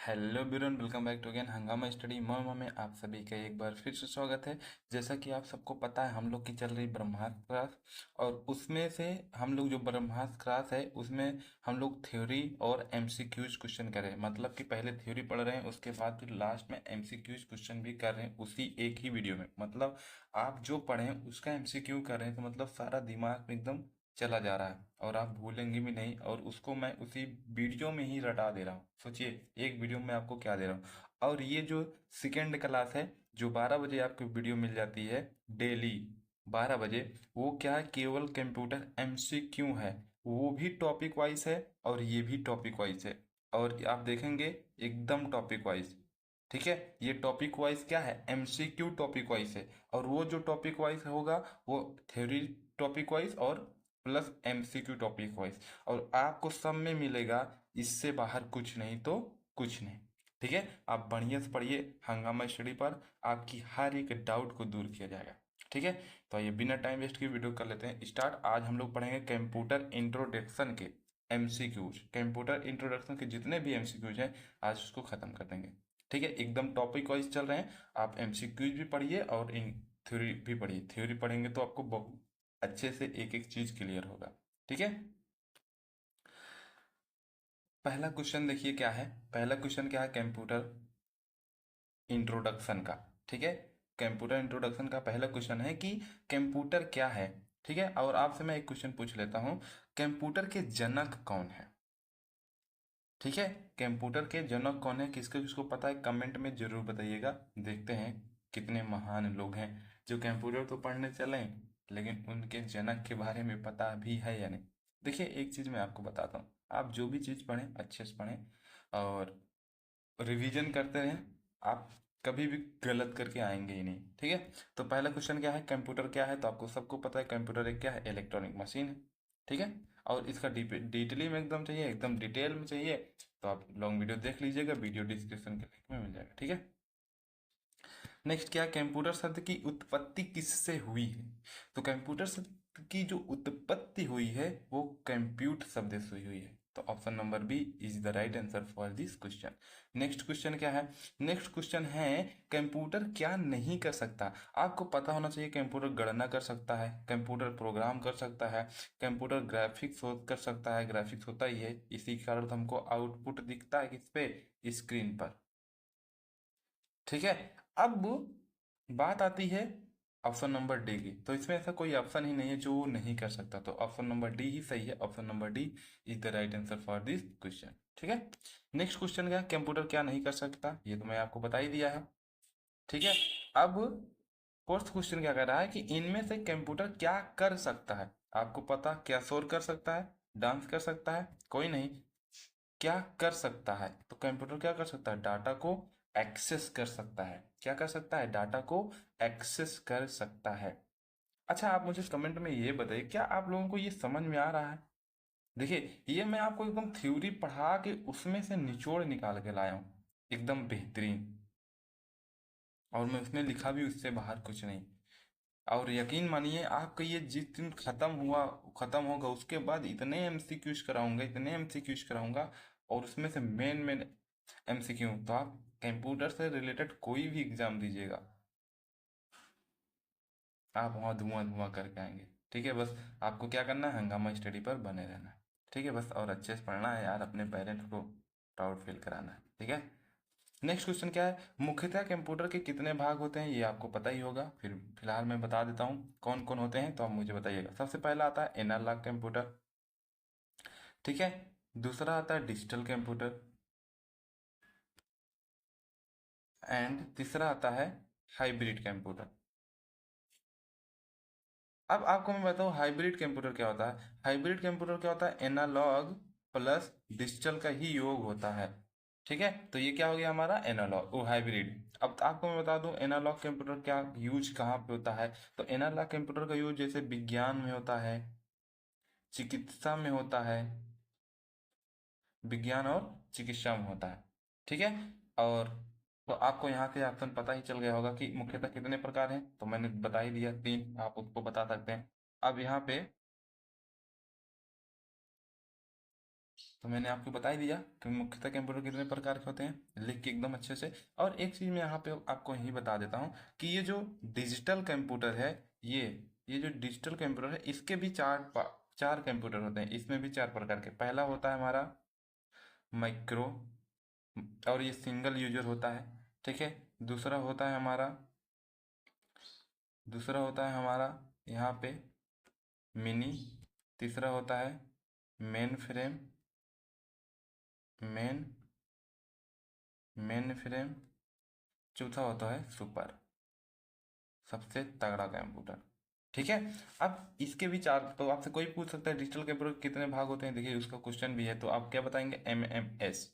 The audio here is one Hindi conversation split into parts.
हेलो ब्यूरन, welcome back to again Hungama study mom में आप सभी का एक बार फिर से स्वागत है। जैसा कि आप सबको पता है, हम लोग की चल रही ब्रह्मास्त्र क्लास, और उसमें से हम लोग जो ब्रह्मास्त्र क्लास है उसमें हम लोग थ्योरी और एमसीक्यूज क्वेश्चन कर रहे हैं। मतलब कि पहले थ्योरी पढ़ रहे हैं, उसके बाद फिर लास्ट में एमसीक्यूज क्वेश्चन भी कर रहे हैं उसी एक ही वीडियो में। मतलब आप जो पढ़ें उसका एमसीक्यू कर रहे हैं, तो मतलब सारा दिमाग में एकदम चला जा रहा है और आप भूलेंगे भी नहीं, और उसको मैं उसी वीडियो में ही रटा दे रहा हूँ। सोचिए, एक वीडियो में आपको क्या दे रहा हूँ। और ये जो सेकेंड क्लास है, जो 12 बजे आपको वीडियो मिल जाती है डेली 12 बजे, वो क्या है, केवल कंप्यूटर एमसीक्यू है। वो भी टॉपिक वाइज है और ये भी टॉपिक वाइज है, और आप देखेंगे एकदम टॉपिक वाइज। ठीक है, ये टॉपिक वाइज क्या है, एमसीक्यू टॉपिक वाइज है। और वो जो टॉपिक वाइज होगा वो थ्योरी टॉपिक वाइज और प्लस एमसीक्यू टॉपिक वाइज, और आपको सब में मिलेगा। इससे बाहर कुछ नहीं तो कुछ नहीं। ठीक है, आप बढ़िया से पढ़िए हंगामा स्टडी पर, आपकी हर एक डाउट को दूर किया जाएगा। ठीक है, तो आइए बिना टाइम वेस्ट के वीडियो कर लेते हैं स्टार्ट। आज हम लोग पढ़ेंगे कंप्यूटर इंट्रोडक्शन के एमसीक्यूज। कंप्यूटर इंट्रोडक्शन के जितने भी एमसीक्यूज हैं आज उसको खत्म कर देंगे। ठीक है, एकदम टॉपिक वाइज चल रहे हैं। आप एमसीक्यूज भी पढ़िए और इन थ्योरी भी पढ़िए। थ्योरी पढ़ेंगे तो आपको बहुत अच्छे से एक एक चीज क्लियर होगा। ठीक है, पहला क्वेश्चन देखिए क्या है। पहला क्वेश्चन क्या है, कंप्यूटर इंट्रोडक्शन का। ठीक है, कंप्यूटर इंट्रोडक्शन का पहला क्वेश्चन है कि कंप्यूटर क्या है। ठीक है, और आपसे मैं एक क्वेश्चन पूछ लेता हूं, कंप्यूटर के जनक कौन है। ठीक है, कंप्यूटर के जनक कौन है, किसको किसको पता है कमेंट में जरूर बताइएगा। देखते हैं कितने महान लोग हैं जो कंप्यूटर तो पढ़ने चले लेकिन उनके जनक के बारे में पता भी है या नहीं। देखिए, एक चीज मैं आपको बताता हूँ, आप जो भी चीज पढ़ें अच्छे से पढ़ें और रिवीजन करते रहें। आप कभी भी गलत करके आएंगे ही नहीं। ठीक है, तो पहला क्वेश्चन क्या है, कंप्यूटर क्या है, तो आपको सबको पता है कंप्यूटर एक क्या है, इलेक्ट्रॉनिक मशीन है। ठीक है, और इसका डिटेली में एकदम चाहिए, एकदम डिटेल में चाहिए तो आप लॉन्ग वीडियो देख लीजिएगा, वीडियो डिस्क्रिप्शन के लिंक में मिल जाएगा। ठीक है, नेक्स्ट क्या, कंप्यूटर शब्द की उत्पत्ति किससे हुई है। तो कंप्यूटर शब्द की जो उत्पत्ति हुई है वो कंप्यूट शब्द से हुई है। तो option number B is the right answer for this question. Next question क्या है, नेक्स्ट क्वेश्चन है कंप्यूटर क्या नहीं कर सकता। आपको पता होना चाहिए, कंप्यूटर गणना कर सकता है, कंप्यूटर प्रोग्राम कर सकता है, कंप्यूटर ग्राफिक्स कर सकता है। ग्राफिक्स होता ही है, इसी कारण तो हमको आउटपुट दिखता है किस पे, स्क्रीन पर। ठीक है, अब बात आती है ऑप्शन नंबर डी की। तो इसमें ऐसा कोई ऑप्शन ही नहीं है जो वो नहीं कर सकता, तो ऑप्शन नंबर डी ही सही है। Option number D is the right answer for this question. ठीक है, नेक्स्ट क्वेश्चन क्या है, कंप्यूटर क्या नहीं कर सकता, ये तो मैं आपको बता ही दिया है। ठीक है, अब फोर्थ क्वेश्चन क्या कर रहा है कि इनमें से कंप्यूटर क्या कर सकता है। आपको पता, क्या शोर कर सकता है, डांस कर सकता है, कोई नहीं, क्या कर सकता है। तो कंप्यूटर क्या कर सकता है, डाटा को एक्सेस कर सकता है। क्या कर सकता है, डाटा को एक्सेस कर सकता है। अच्छा, आप मुझे कमेंट में ये बताइए, क्या आप लोगों को ये समझ में आ रहा है। देखिए, ये मैं आपको एकदम थ्योरी पढ़ा के उसमें से निचोड़ निकाल के लाया हूँ, एकदम बेहतरीन। और मैं उसमें लिखा भी उससे बाहर कुछ नहीं। और यकीन मानिए, आपका ये जिस दिन खत्म होगा उसके बाद इतने एमसीक्यूज कराऊंगा, इतने एमसीक्यूज कराऊंगा, और उसमें से मेन मेन एमसीक्यू, तो आप कंप्यूटर से रिलेटेड कोई भी एग्जाम दीजिएगा, आप वहाँ धुआं धुआं करके आएंगे। ठीक है, बस आपको क्या करना है, हंगामा स्टडी पर बने रहना है। ठीक है, बस और अच्छे से पढ़ना है यार, अपने पेरेंट्स को प्राउड फील कराना है। ठीक है, नेक्स्ट क्वेश्चन क्या है, मुख्यतः कंप्यूटर के कितने भाग होते हैं, ये आपको पता ही होगा, फिर फिलहाल मैं बता देता हूँ कौन कौन होते हैं, तो आप मुझे बताइएगा। सबसे पहला आता है एनालॉग कंप्यूटर। ठीक है, दूसरा आता है डिजिटल कंप्यूटर, एंड तीसरा आता है हाइब्रिड कंप्यूटर। अब आपको मैं बताऊँ हाइब्रिड कंप्यूटर क्या होता है। हाइब्रिड कंप्यूटर क्या होता है, एनालॉग प्लस डिजिटल का ही योग होता है। ठीक है, तो ये क्या हो गया हमारा, एनालॉग वो हाइब्रिड। अब आपको मैं बता दूं एनालॉग कंप्यूटर क्या यूज कहाँ पे होता है। तो एनालॉग कंप्यूटर का यूज जैसे विज्ञान में होता है, चिकित्सा में होता है, विज्ञान और चिकित्सा में होता है। ठीक है, और तो आपको यहाँ के ऑप्शन पता ही चल गया होगा कि मुख्यतः कितने प्रकार हैं, तो मैंने बता ही दिया, तीन, आप उसको बता सकते हैं। अब यहाँ पे तो मैंने आपको बता ही दिया कि मुख्यतः कंप्यूटर कितने प्रकार के होते हैं, लिख के एकदम अच्छे से। और एक चीज़ मैं यहाँ पे आपको यही बता देता हूँ कि ये जो डिजिटल कंप्यूटर है, ये जो डिजिटल कंप्यूटर है, इसके भी चार कंप्यूटर होते हैं। इसमें भी चार प्रकार के। पहला होता है हमारा माइक्रो, और ये सिंगल यूजर होता है, ठीक है। दूसरा होता है हमारा यहाँ पे मिनी। तीसरा होता है main frame, main main frame. चौथा होता है सुपर, सबसे तगड़ा कंप्यूटर, ठीक है। अब इसके भी चार, तो आपसे कोई पूछ सकता है डिजिटल कंप्यूटर के कितने भाग होते हैं, देखिए उसका क्वेश्चन भी है। तो आप क्या बताएंगे? MMS,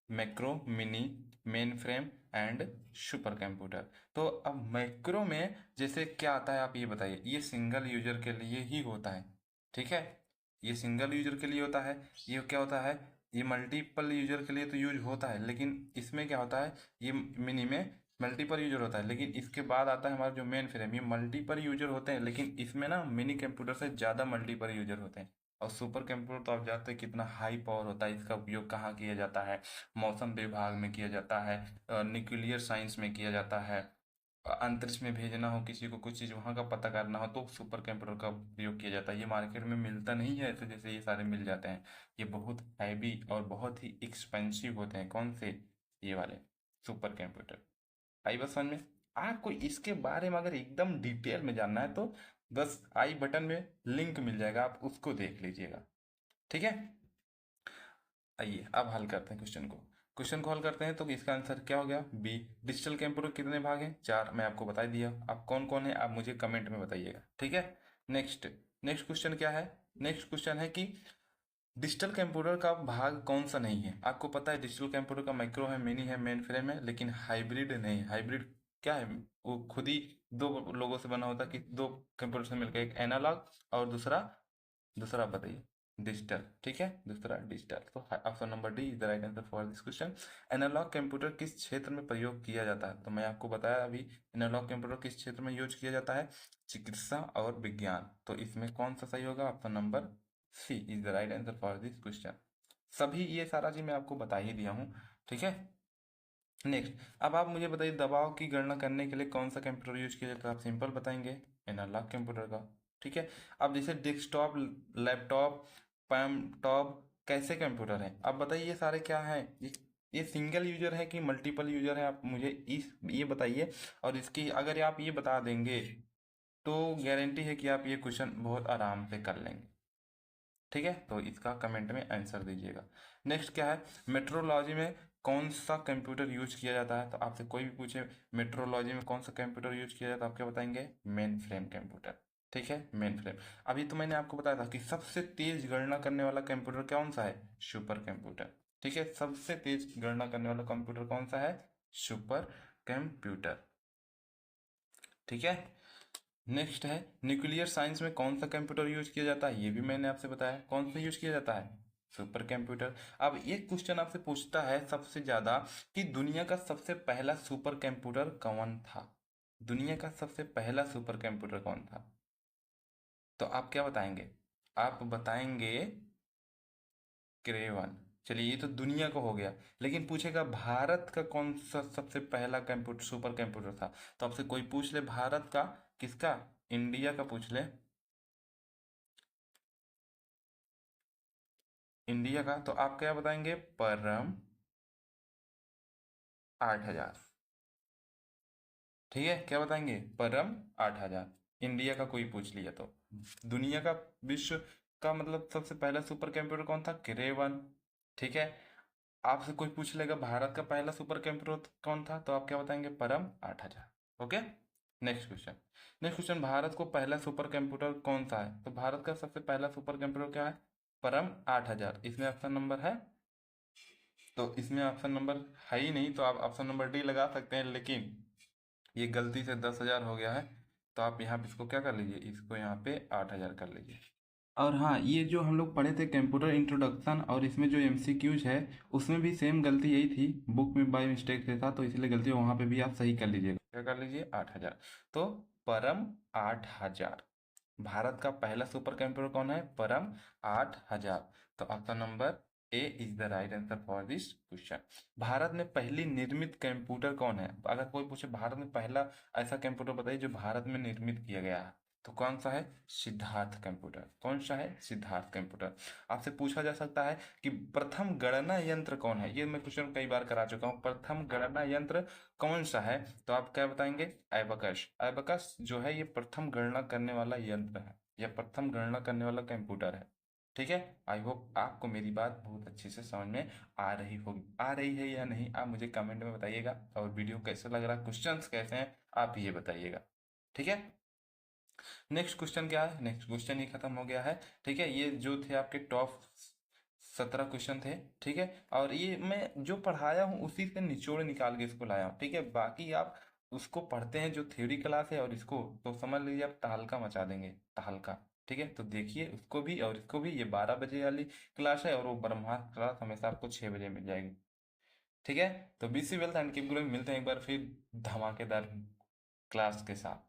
macro, mini, main frame and super computer. तो अब मैक्रो में जैसे क्या आता है आप ये बताइए। ये सिंगल यूजर के लिए ही होता है, ठीक है। ये सिंगल यूजर के लिए होता है। ये क्या होता है? ये मल्टीपल यूजर के लिए तो यूज होता है, लेकिन इसमें क्या होता है, ये मिनी में मल्टीपल यूजर होता है। लेकिन इसके बाद आता है हमारा जो मेन फ्रेम, ये मल्टीपल यूजर होते हैं, लेकिन इसमें ना मिनी कंप्यूटर से ज़्यादा मल्टीपल यूजर होते हैं। और सुपर कंप्यूटर तो आप जानते हैं कितना हाई पावर होता है। इसका उपयोग कहाँ किया जाता है? मौसम विभाग में किया जाता है, न्यूक्लियर साइंस में किया जाता है। अंतरिक्ष में भेजना हो किसी को, कुछ चीज़ वहाँ का पता करना हो, तो सुपर कंप्यूटर का उपयोग किया जाता है। ये मार्केट में मिलता नहीं है ऐसे जैसे ये सारे मिल जाते हैं। ये बहुत हैवी और बहुत ही एक्सपेंसिव होते हैं। कौन से? ये वाले सुपर कंप्यूटर। आई बस समझ में? आपको इसके बारे में अगर एकदम डिटेल में जानना है तो बस आई बटन में लिंक मिल जाएगा, आप उसको देख लीजिएगा, ठीक है। आइए अब हल करते हैं क्वेश्चन को हल करते हैं। तो इसका आंसर क्या हो गया? बी। डिजिटल कंप्यूटर कितने भाग हैं? चार। मैं आपको बता दिया। अब कौन कौन है आप मुझे कमेंट में बताइएगा, ठीक है। नेक्स्ट नेक्स्ट क्वेश्चन क्या है? नेक्स्ट क्वेश्चन है कि डिजिटल कंप्यूटर का भाग कौन सा नहीं है? आपको पता है डिजिटल कंप्यूटर का माइक्रो है, मिनी है, मेन फ्रेम है, लेकिन हाइब्रिड नहीं। हाइब्रिड क्या है? वो खुद ही दो लोगों से बना होता है, कि दो कंप्यूटर से मिलकर, एक एनालॉग और दूसरा दूसरा आप बताइए। डिजिटल, ठीक है। दूसरा डिजिटल। तो option number D is the right answer for this question. Analog computer किस क्षेत्र में प्रयोग किया जाता है? तो मैं आपको बताया अभी, एनालॉग कंप्यूटर किस क्षेत्र में यूज किया जाता है? चिकित्सा और विज्ञान। तो इसमें कौन सा सही होगा? Option number C is the right answer for this question. सभी ये सारा चीज मैं आपको बता ही दिया हूँ, ठीक है। नेक्स्ट, अब आप मुझे बताइए दबाव की गणना करने के लिए कौन सा कंप्यूटर यूज किया जाता है? आप सिंपल बताएंगे एनालॉग कंप्यूटर का, ठीक है। अब जैसे डेस्कटॉप, लैपटॉप, पैमटॉप कैसे कंप्यूटर हैं? अब बताइए ये सारे क्या हैं? ये सिंगल यूजर है कि मल्टीपल यूजर है? आप मुझे इस ये बताइए। और इसकी अगर आप ये बता देंगे तो गारंटी है कि आप ये क्वेश्चन बहुत आराम से कर लेंगे, ठीक है। तो इसका कमेंट में आंसर दीजिएगा। नेक्स्ट क्या है? मेट्रोलॉजी में कौन सा कंप्यूटर यूज किया जाता है? तो आपसे कोई भी पूछे मेट्रोलॉजी में कौन सा कंप्यूटर यूज किया जाता है, आप क्या बताएंगे? मेन फ्रेम कंप्यूटर, ठीक है। Main frame. अभी तो मैंने आपको बताया था कि सबसे तेज गणना करने वाला कंप्यूटर कौन सा है? सुपर कंप्यूटर, ठीक है। सबसे तेज गणना करने वाला कंप्यूटर कौन सा है? सुपर कंप्यूटर, ठीक है। नेक्स्ट है न्यूक्लियर साइंस में कौन सा कंप्यूटर यूज किया जाता है? ये भी मैंने आपसे बताया। कौन सा यूज किया जाता है? Super computer. अब ये क्वेश्चन आपसे पूछता है सबसे ज्यादा कि दुनिया का सबसे पहला सुपर कंप्यूटर कौन था? दुनिया का सबसे पहला सुपर कंप्यूटर कौन था? तो आप क्या बताएंगे? आप बताएंगे क्रेवन। चलिए ये तो दुनिया का हो गया, लेकिन पूछेगा भारत का कौन सा सबसे पहला कंप्यूटर सुपर कंप्यूटर था? तो आपसे कोई पूछ ले भारत का, किसका? इंडिया का पूछ ले, इंडिया का, तो आप क्या बताएंगे? परम 8000, ठीक है। क्या बताएंगे? परम 8000। इंडिया का कोई पूछ लिया तो। दुनिया का, विश्व का मतलब सबसे पहला सुपर कंप्यूटर कौन था? क्रेवन, ठीक है। आपसे कोई पूछ लेगा भारत का पहला सुपर कंप्यूटर कौन था, तो आप क्या बताएंगे? परम 8000, okay. Next question. Next question, Bharat को पहला सुपर कंप्यूटर कौन सा है? तो भारत का सबसे पहला सुपर कंप्यूटर क्या है? परम 8000। इसमें ऑप्शन नंबर है, तो इसमें ऑप्शन नंबर है ही नहीं, तो आप ऑप्शन नंबर डी लगा सकते हैं, लेकिन ये गलती से 10,000 हो गया है। तो आप यहाँ पे इसको क्या कर लीजिए, इसको यहाँ पे 8,000 कर लीजिए। और हाँ, ये जो हम लोग पढ़े थे कंप्यूटर इंट्रोडक्शन, और इसमें जो एमसीक्यूज है उसमें भी सेम गलती यही थी, बुक में बाय मिस्टेक से था, तो इसलिए गलती वहाँ पे भी आप सही कर लीजिएगा। क्या कर लीजिए? 8,000। तो परम 8,000। भारत का पहला सुपर कंप्यूटर कौन है? परम 8,000। तो option number A is the right answer for this question. Bharat में पहली निर्मित कंप्यूटर कौन है? अगर कोई पूछे भारत में पहला ऐसा कंप्यूटर बताइए जो भारत में निर्मित किया गया है, तो कौन सा है? सिद्धार्थ कंप्यूटर। कौन सा है? सिद्धार्थ कंप्यूटर। आपसे पूछा जा सकता है कि प्रथम गणना यंत्र कौन है? ये मैं क्वेश्चन कई बार करा चुका हूँ। प्रथम गणना यंत्र कौन सा है? तो आप क्या बताएंगे? एबकस। एबकस जो है ये प्रथम गणना करने वाला यंत्र है, या प्रथम गणना करने वाला कंप्यूटर है। ठीक है। आई होप आपको मेरी बात बहुत अच्छे से समझ में आ रही होगी। आ रही है या नहीं आप मुझे कमेंट में बताइएगा, और वीडियो कैसा लग रहा है, क्वेश्चंस कैसे हैं, आप ये बताइएगा। ठीक है। नेक्स्ट क्वेश्चन क्या है? नेक्स्ट क्वेश्चन ही खत्म हो गया है। ठीक है, ये जो थे आपके टॉप 17 क्वेश्चन थे। ठीक है, और ये मैं जो पढ़ाया हूँ उसी से निचोड़ निकाल के इसको लाया हूँ। ठीक है, बाकी आप उसको पढ़ते हैं जो थ्योरी क्लास है, और इसको तो समझ लीजिए आप तहलका मचा देंगे, तहलका। ठीक है, तो देखिए उसको भी और इसको भी। ये 12 बजे वाली क्लास है, और वो ब्रह्मास्त्र क्लास हमेशा आपको 6 बजे मिल जाएगी। ठीक है, तो B C wealth and keep growing. मिलते हैं एक बार फिर धमाकेदार क्लास के साथ।